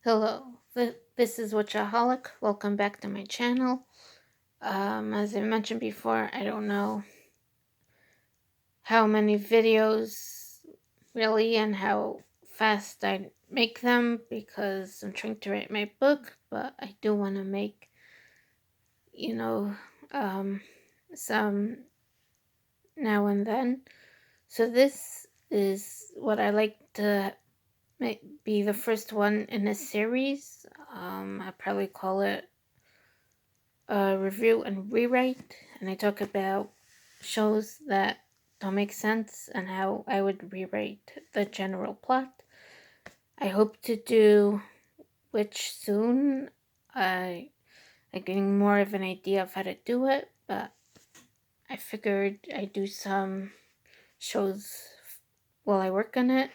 Hello, this is w.i.t.c.h.aholic. Welcome back to my channel. As I mentioned before, I don't know how many videos really and how fast I make them because I'm trying to write my book, but I do want to make, you know, um, some now and then. So this is what I like to be the first one in a series. I probably call it review and rewrite, and I talk about shows that don't make sense and how I would rewrite the general plot. I hope to do which soon. I'm getting more of an idea of how to do it, but I figured I'd do some shows while I work on it.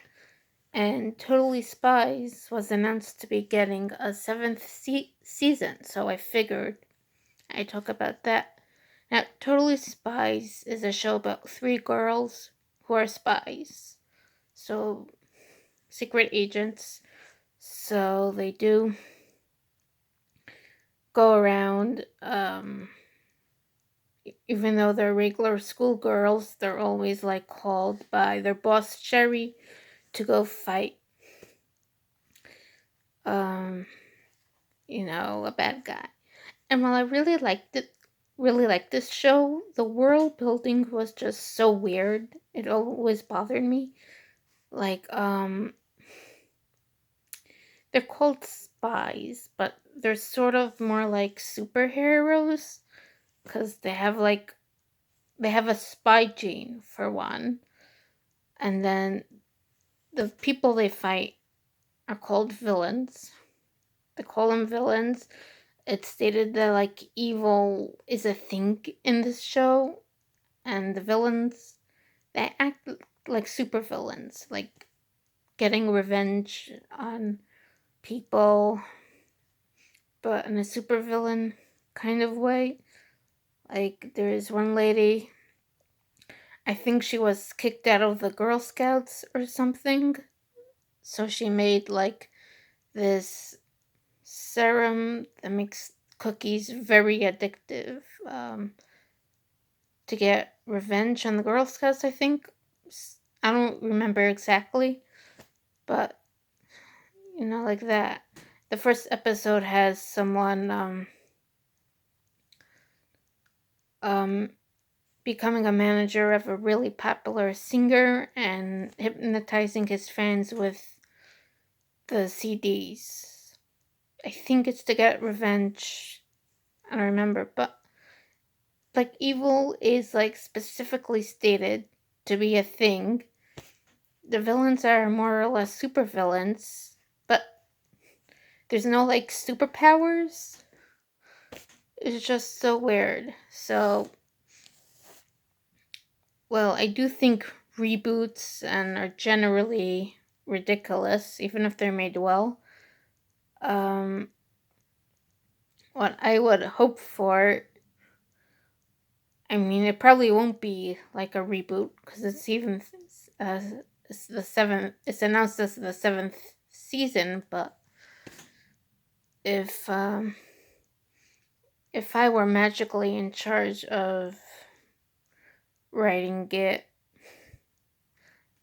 And Totally Spies was announced to be getting a seventh season, so I figured I'd talk about that. Now, Totally Spies is a show about three girls who are spies. So, secret agents. So, they do go around, even though they're regular schoolgirls, they're always like called by their boss, Sherry, to go fight, um, a bad guy. And while I really liked this show, the world building was just so weird. It always bothered me. Like, they're called spies, but they're sort of more like superheroes because they have a spy gene for one, and then the people they fight are called villains. They call them villains. It's stated that like evil is a thing in this show, and the villains they act like supervillains, like getting revenge on people, but in a supervillain kind of way. Like, there is one lady, I think she was kicked out of the Girl Scouts or something. So she made, like, this serum that makes cookies very addictive to get revenge on the Girl Scouts, I think. I don't remember exactly, but, like that. The first episode has someone, um, becoming a manager of a really popular singer and hypnotizing his fans with the CDs. I think it's to get revenge. I don't remember, but like evil is like specifically stated to be a thing. The villains are more or less super villains, but there's no like superpowers. It's just so weird. So, well, I do think reboots and are generally ridiculous, even if they're made well. Um, what I would hope for, I mean, it probably won't be like a reboot because uh, it's the seventh. It's announced as the seventh season, but if um, if I were magically in charge of writing it,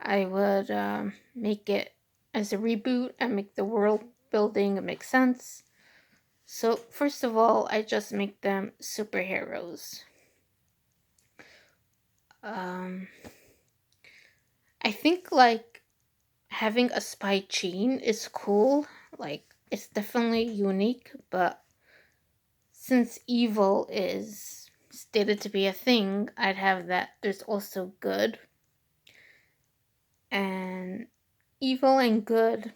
I would make it as a reboot and make the world building make sense. So, first of all, I just make them superheroes. Um, I think, like, having a spy gene is cool. Like, it's definitely unique, but since evil is stated to be a thing, I'd have that there's also good. And evil and good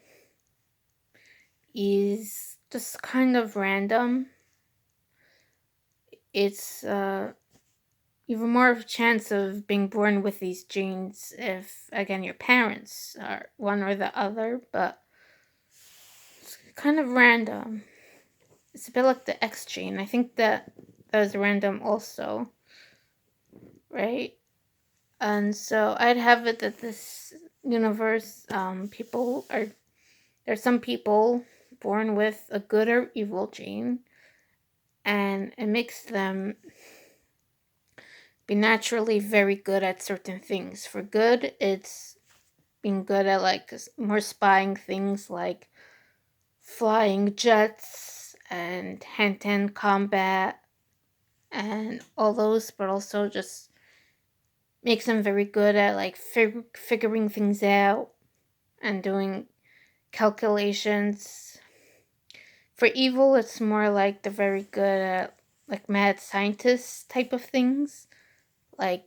is just kind of random. It's even more of a chance of being born with these genes if, again, your parents are one or the other, but it's kind of random. It's a bit like the X gene. I think that is random also, right? And so I'd have it that this universe, there's some people, born with a good or evil gene, and it makes them be naturally very good at certain things. For good, it's being good at like more spying things like flying jets and hand-to-hand combat and all those, but also just makes them very good at like figuring things out and doing calculations. For evil, it's more like they're very good at like mad scientist type of things, like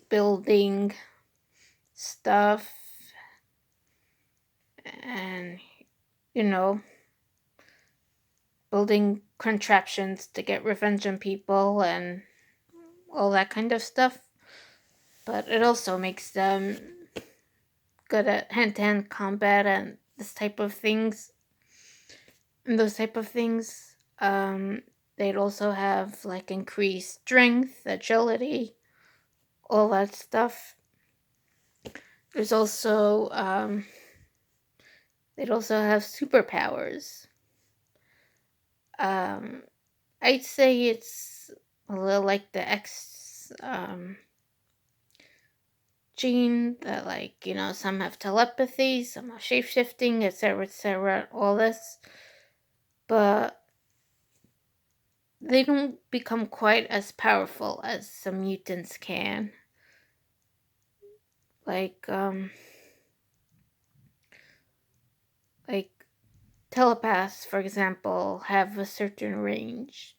building stuff and, you know, building contraptions to get revenge on people and all that kind of stuff. But it also makes them good at hand-to-hand combat and this type of things and those type of things. They'd also have like increased strength, agility, all that stuff. There's also they'd also have superpowers. Um, I'd say it's a little like the X gene that, like, you know, some have telepathy, some have shapeshifting, etc., all this. But they don't become quite as powerful as some mutants can. Like, like telepaths, for example, have a certain range,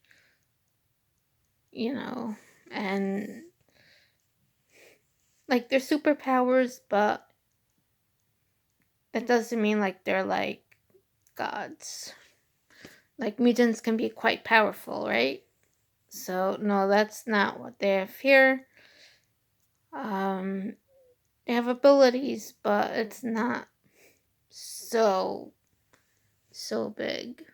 you know, and like they're superpowers, but that doesn't mean like they're like gods. Like mutants can be quite powerful, right? So no, that's not what they have here. Um, they have abilities, but it's not so big.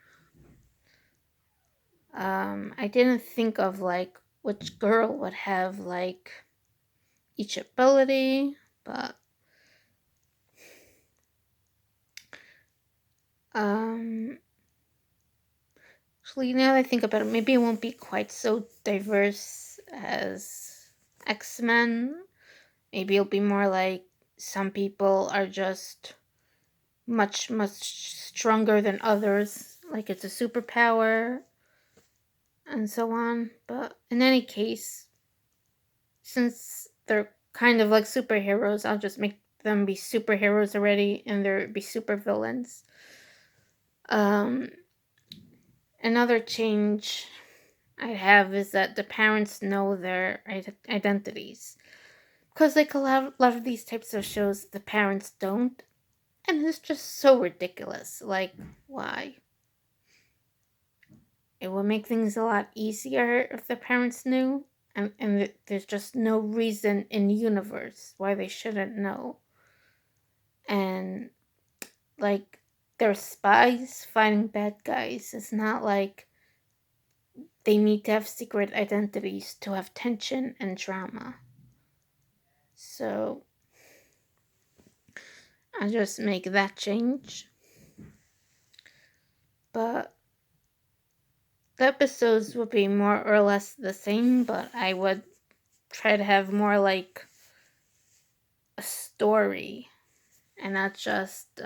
I didn't think of like which girl would have like each ability, but um, actually, now that I think about it, maybe it won't be quite so diverse as X-Men. Maybe it'll be more like some people are just much stronger than others, like it's a superpower and so on. But in any case, since they're kind of like superheroes, I'll just make them be superheroes already and they're be supervillains. Um, Another change I have is that the parents know their identities. Because like a lot of these types of shows, the parents don't. And it's just so ridiculous. Like, why? It would make things a lot easier if the parents knew. And there's just no reason in the universe why they shouldn't know. And, like, they're spies fighting bad guys. It's not like they need to have secret identities to have tension and drama. So, I just make that change. But the episodes would be more or less the same, but I would try to have more like a story and not just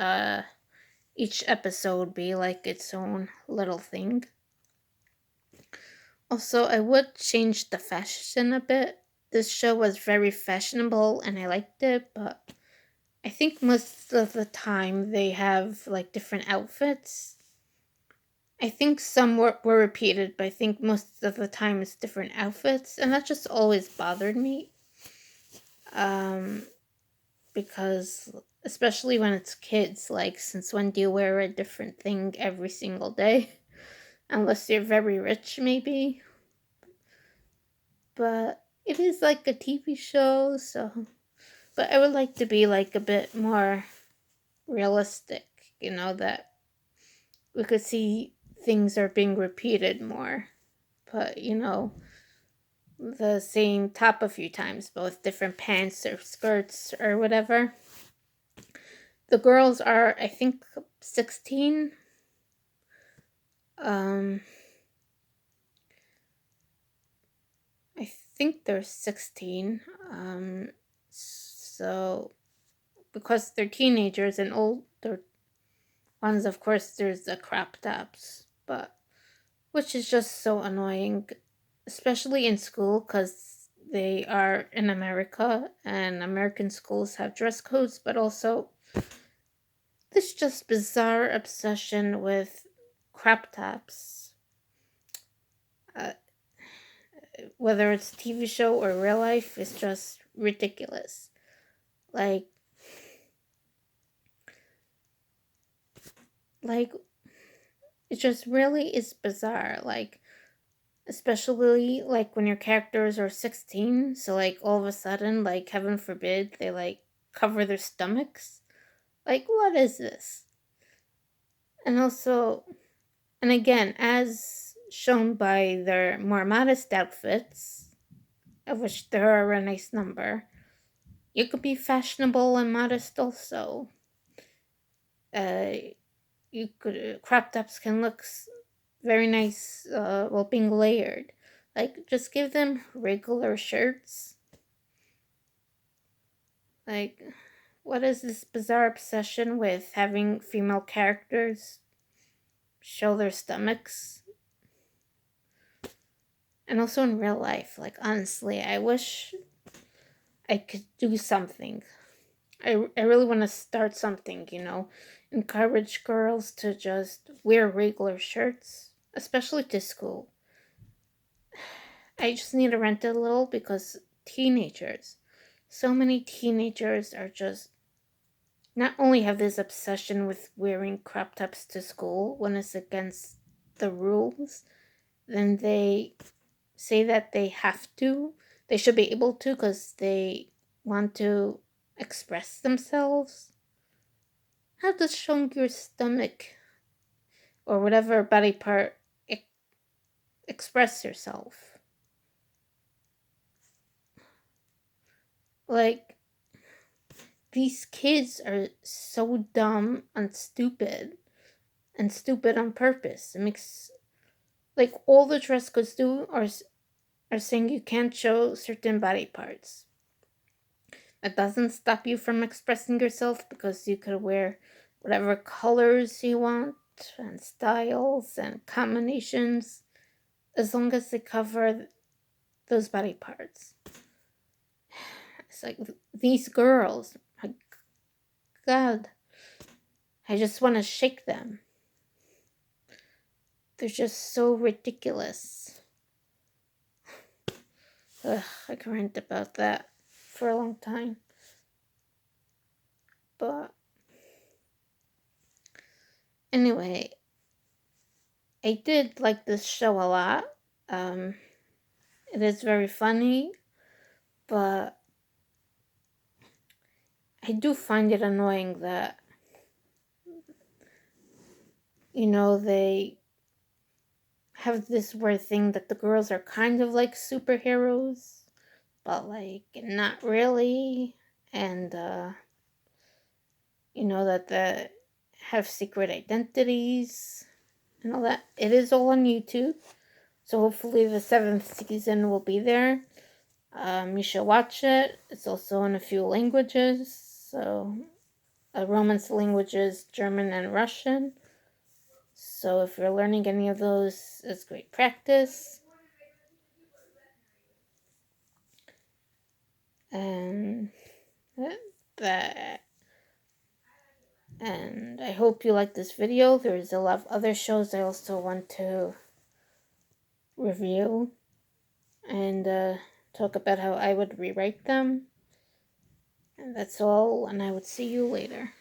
each episode be like its own little thing. Also, I would change the fashion a bit. This show was very fashionable and I liked it, but I think most of the time they have like different outfits. I think some were repeated, but I think most of the time it's different outfits, and that just always bothered me. Um, because especially when it's kids, like, since when do you wear a different thing every single day? Unless you're very rich, maybe. But it is like a TV show, so. But I would like to be like a bit more realistic, you know, that we could see things are being repeated more. But, you know, the same top a few times, both different pants or skirts or whatever. The girls are, I think, 16. Um, I think they're 16. So because they're teenagers and older ones, of course, there's the crop tops, but which is just so annoying, especially in school because they are in America and American schools have dress codes, but also this just bizarre obsession with crop tops. Uh, whether it's TV show or real life, is just ridiculous. Like, like it just really is bizarre. Like, especially like when your characters are 16, so like all of a sudden, like heaven forbid, they like cover their stomachs. Like, what is this? And also, and again, as shown by their more modest outfits, of which there are a nice number, you could be fashionable and modest also. Uh, you could crop tops can look very nice while being layered. Like, just give them regular shirts. Like, what is this bizarre obsession with having female characters show their stomachs? And also in real life, like, honestly, I wish I could do something. I really want to start something, encourage girls to just wear regular shirts, especially to school. I just need to rent a little because teenagers, so many teenagers are just not only have this obsession with wearing crop tops to school when it's against the rules, then they say that they have to, they should be able to because they want to express themselves. How does showing your stomach or whatever body part express yourself? Like, these kids are so dumb and stupid on purpose. It makes, like, all the dress codes do are saying you can't show certain body parts. It doesn't stop you from expressing yourself because you could wear whatever colors you want and styles and combinations as long as they cover those body parts. It's like these girls, my God, I just want to shake them. They're just so ridiculous. Ugh, I can rant about that for a long time. But anyway, I did like this show a lot. Um, it is very funny, but I do find it annoying that, they have this weird thing that the girls are kind of like superheroes, but like not really. And, that the have secret identities and all that. It is all on YouTube. So hopefully the seventh season will be there. You should watch it. It's also in a few languages. So, Romance languages, German and Russian. So if you're learning any of those, it's great practice. And that. And I hope you like this video. There's a lot of other shows I also want to review and talk about how I would rewrite them. And that's all, and I would see you later.